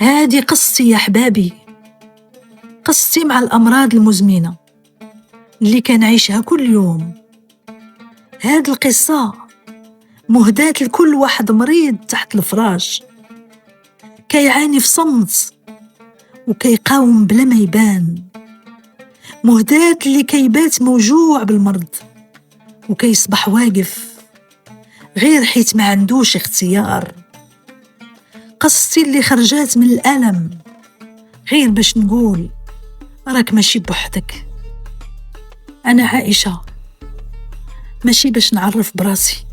هذه قصتي يا أحبابي، قصتي مع الأمراض المزمنة اللي كنعيشها كل يوم. هذه القصة مهداة لكل واحد مريض تحت الفراش، كيعاني في صمت وكيقاوم بلا ما يبان. مهداة اللي كيبات موجوع بالمرض وكيصبح واقف غير حيت ما عندوش اختيار. قصتي اللي خرجات من الألم غير باش نقول راك ماشي بوحدك. أنا عائشة، ماشي باش نعرف براسي،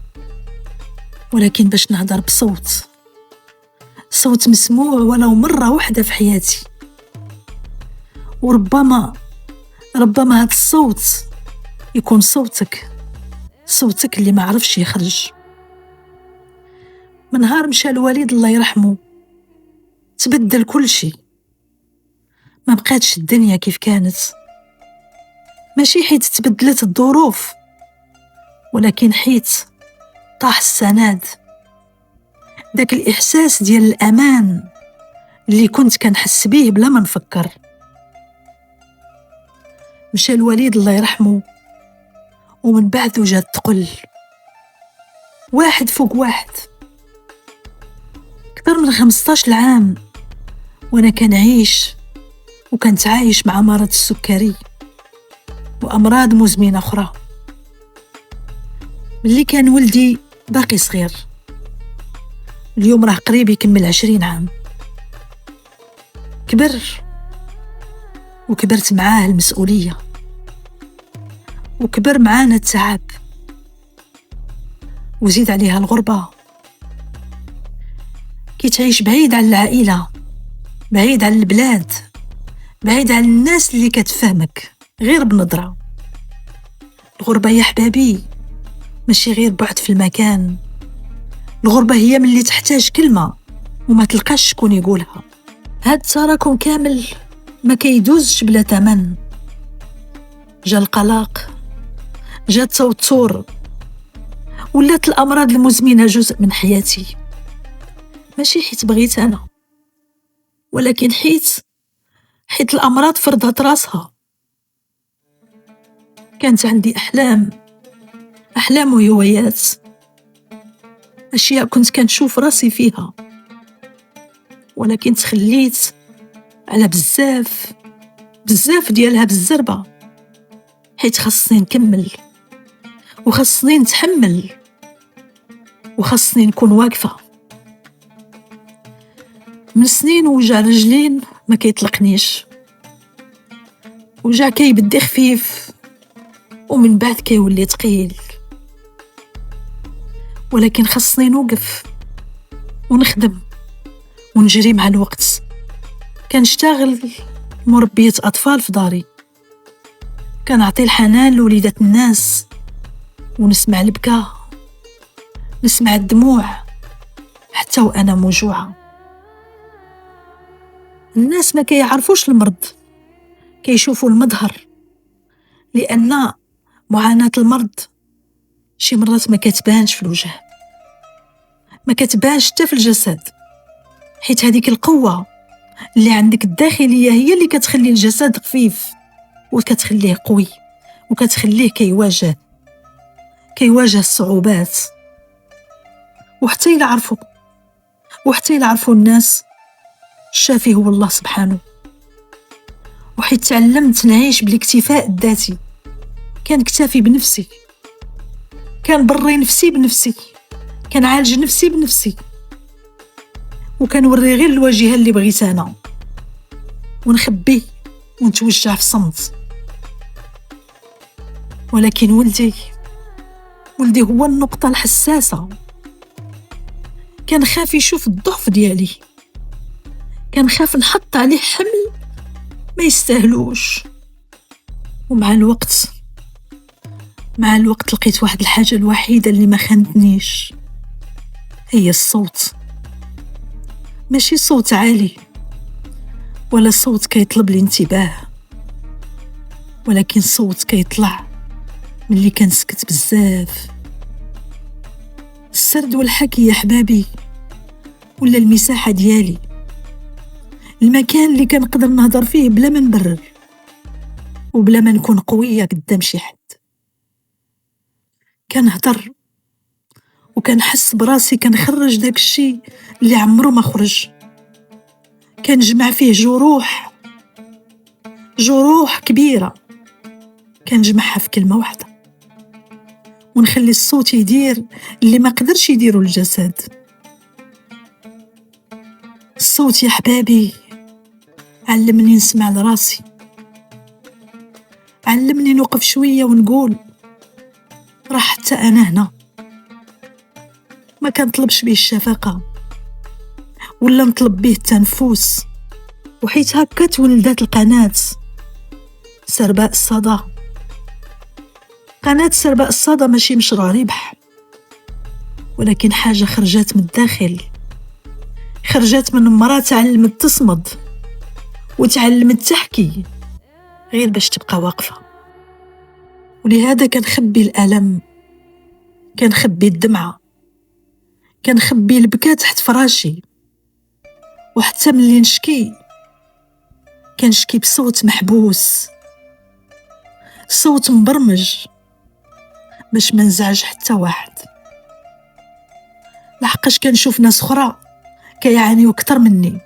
ولكن باش نهضر بصوت، صوت مسموع ولو مرة واحدة في حياتي. وربما هذا الصوت يكون صوتك اللي ما عرفش يخرج. من نهار مشى الوالد الله يرحمه تبدل كل شيء، ما بقاتش الدنيا كيف كانت، ماشي حيت تبدلت الظروف، ولكن حيت طاح السند، داك الإحساس ديال الأمان اللي كنت كنحس بيه بلا ما نفكر. مشى الوالد الله يرحمه، ومن بعد وجات تقل واحد فوق واحد. أكثر من 15 عام وأنا كنعيش وكنتعايش مع مرض السكري وأمراض مزمنة أخرى. ملي كان ولدي باقي صغير، اليوم راه قريب يكمل 20 عام، كبر وكبرت معاه المسؤولية، وكبر معانا التعب، وزيد عليها الغربة. كي تعيش بعيد عن العائلة، بعيد عن البلاد، بعيد عن الناس اللي كتفهمك غير بنظرة. الغربة يا حبابي ماشي غير بعد في المكان، الغربة هي من اللي تحتاج كلمة وما تلقاش شكون يقولها. هاد التراكم كامل ما كيدوزش بلا تمن. جا القلق، جا التوتر، ولات الأمراض المزمنة جزء من حياتي، ماشي حيت بغيت أنا، ولكن حيت الأمراض فرضت راسها. كانت عندي أحلام وهوايات، أشياء كنت كنشوف راسي فيها، ولكن تخليت على بزاف ديالها بالزربة، حيت خصني نكمل، وخصني نتحمل، وخصني نكون واقفة. من سنين وجع رجلين ما كيطلقنيش، وجع كيبدي خفيف ومن بعد كيولي ثقيل، ولكن خصني نوقف ونخدم ونجري مع الوقت. كنشتغل مربية أطفال في داري، كنعطي الحنان لوليدات الناس، ونسمع البكاء، نسمع الدموع حتى وأنا موجوعة. الناس ما كيعرفوش المرض، كيشوفوا المظهر، لأن معاناة المرض شي مرات ما كتبانش في الوجه، ما كتبانش حتى في الجسد، حيت هذيك القوة اللي عندك الداخلية هي اللي كتخلي الجسد خفيف وكتخليه قوي، وكتخليه كيواجه الصعوبات. وحتى إلا عرفوا الناس، الشافي هو الله سبحانه. وحيت تعلمت نعيش بالاكتفاء الذاتي، كنكتفي بنفسي، كنبري نفسي بنفسي، كنعالج نفسي بنفسي، وكنوري غير الواجهة اللي بغيت أنا، ونخبي ونتوجع في صمت. ولكن ولدي هو النقطة الحساسة. كان خاف يشوف الضعف ديالي، كان خاف نحط عليه حمل ما يستاهلوش. ومع الوقت لقيت واحد الحاجة الوحيدة اللي ما خانتنيش، هي الصوت. ماشي صوت عالي ولا صوت كيطلب الانتباه، ولكن صوت كيطلع من اللي كنسكت بزاف. السرد والحكي يا حبابي ولا المساحة ديالي، المكان اللي كنقدر نهضر فيه بلا ما نبرر وبلا ما نكون قوية قدام شي حد. كنهضر وكنحس براسي كنخرج داك الشي اللي عمرو ما خرج، كنجمع فيه جروح كبيرة، كنجمعها في كلمة واحدة، ونخلي الصوت يدير اللي ما قدرش يديرو الجسد. الصوت يا حبابي علمني نسمع لراسي، علمني نوقف شوية ونقول راه حتى أنا هنا. ما كنطلبش بيه الشفقة ولا نطلب به التنفس، وحيت هكا تولدت القناة سرباء الصدى. قناة سرباء الصدى ماشي مشروع ربح، ولكن حاجة خرجت من الداخل، خرجت من مرأة تعلمت تصمد وتعلمت تحكي غير باش تبقى واقفة. ولهذا كنخبي الألم، كنخبي الدمعة، كنخبي البكاء تحت فراشي، وحتى ملي نشكي كنشكي بصوت محبوس، صوت مبرمج باش ما نزعج حتى واحد. لحقاش كنشوف ناس اخرى كيعانيو اكثر مني،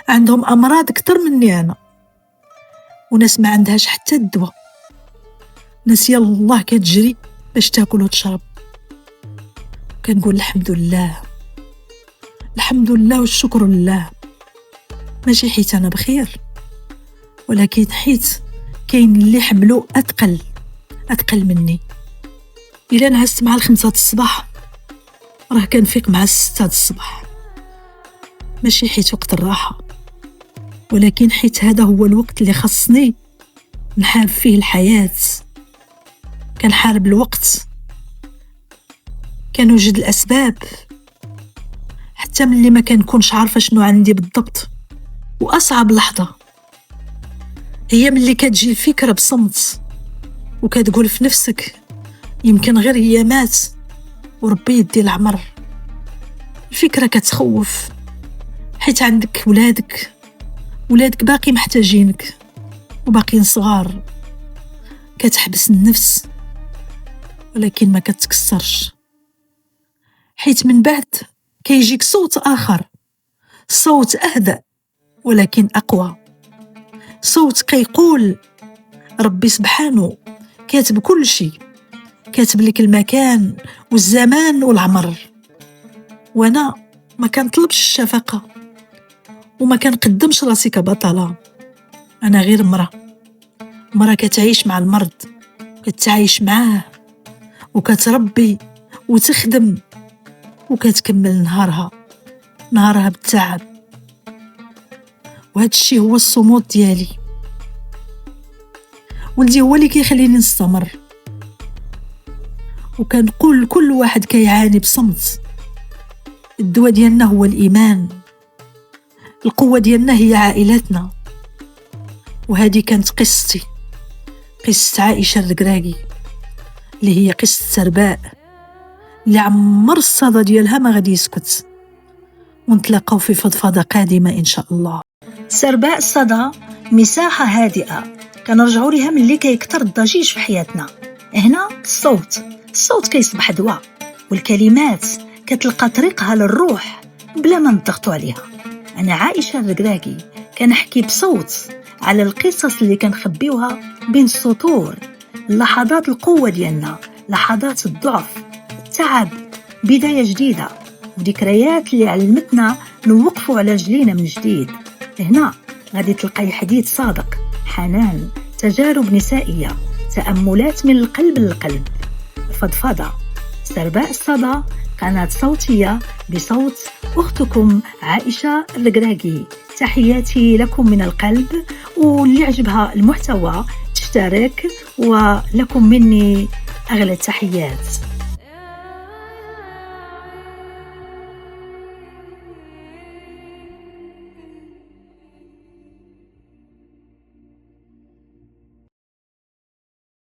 عندهم امراض اكثر مني انا، وناس ما عندهاش حتى الدواء، ناس يالله كتجري باش تاكل وتشرب. كنقول الحمد لله، الحمد لله والشكر لله، ماشي حيت انا بخير، ولكن حيت كاين اللي حملو أثقل مني. إلا نعست مع 5 الصباح راه كنفيق مع 6 الصباح، ماشي حيت وقت الراحة، ولكن حيت هذا هو الوقت اللي خصني نحارب فيه الحياة. كنحارب الوقت، كنوجد الأسباب حتى من اللي ما كنكونش عارفة شنو عندي بالضبط. وأصعب لحظة هي ملي كتجي الفكرة بصمت وكتقول في نفسك يمكن غير هي مات وربي يدي العمر. الفكرة كتخوف حيت عندك ولادك باقي محتاجينك وباقيين صغار. كتحبس النفس ولكن ما كتكسرش، حيت من بعد كيجيك صوت آخر، صوت أهدأ ولكن أقوى، صوت كيقول ربي سبحانه كاتب كل شيء، كاتب لك المكان والزمان والعمر. وانا ما كنطلبش الشفقة وما كنقدمش راسي كبطلة، انا غير مرة كتعيش مع المرض، كتعيش معاه وكتربي وتخدم وكتكمل نهارها بالتعب. وهذا الشيء هو الصمود ديالي، ولدي هو اللي كيخليني نستمر. وكنقول لكل واحد كيعاني بصمت، الدواء ديالنا هو الإيمان، القوة ديالنا هي عائلاتنا. وهذه كانت قصة عائشة الركراكي، اللي هي قصة سرباء اللي عمر الصدى ديالها ما غادي يسكت. ونتلاقاو في فضفضة قادمة إن شاء الله. سرباء الصدى مساحة هادئة كنرجعوا ليها ملي كيكثر الضجيج في حياتنا. هنا الصوت كيصبح دواء، والكلمات كتلقى طريقها للروح بلا ما نضغطوا عليها. أنا عائشة الركراكي كنحكي بصوت على القصص اللي كنخبيوها بين السطور، لحظات القوة ديالنا، لحظات الضعف، التعب، بداية جديدة، وذكريات اللي علمتنا نوقفوا على رجلينا من جديد. هنا غادي تلقاي حديث صادق، حنان، تجارب نسائية، تأملات من القلب للقلب. فضفضة سرباء الصدى، قناة صوتية بصوت أختكم عائشة الركراكي. تحياتي لكم من القلب، واللي عجبها المحتوى تشترك، ولكم مني أغلى التحيات.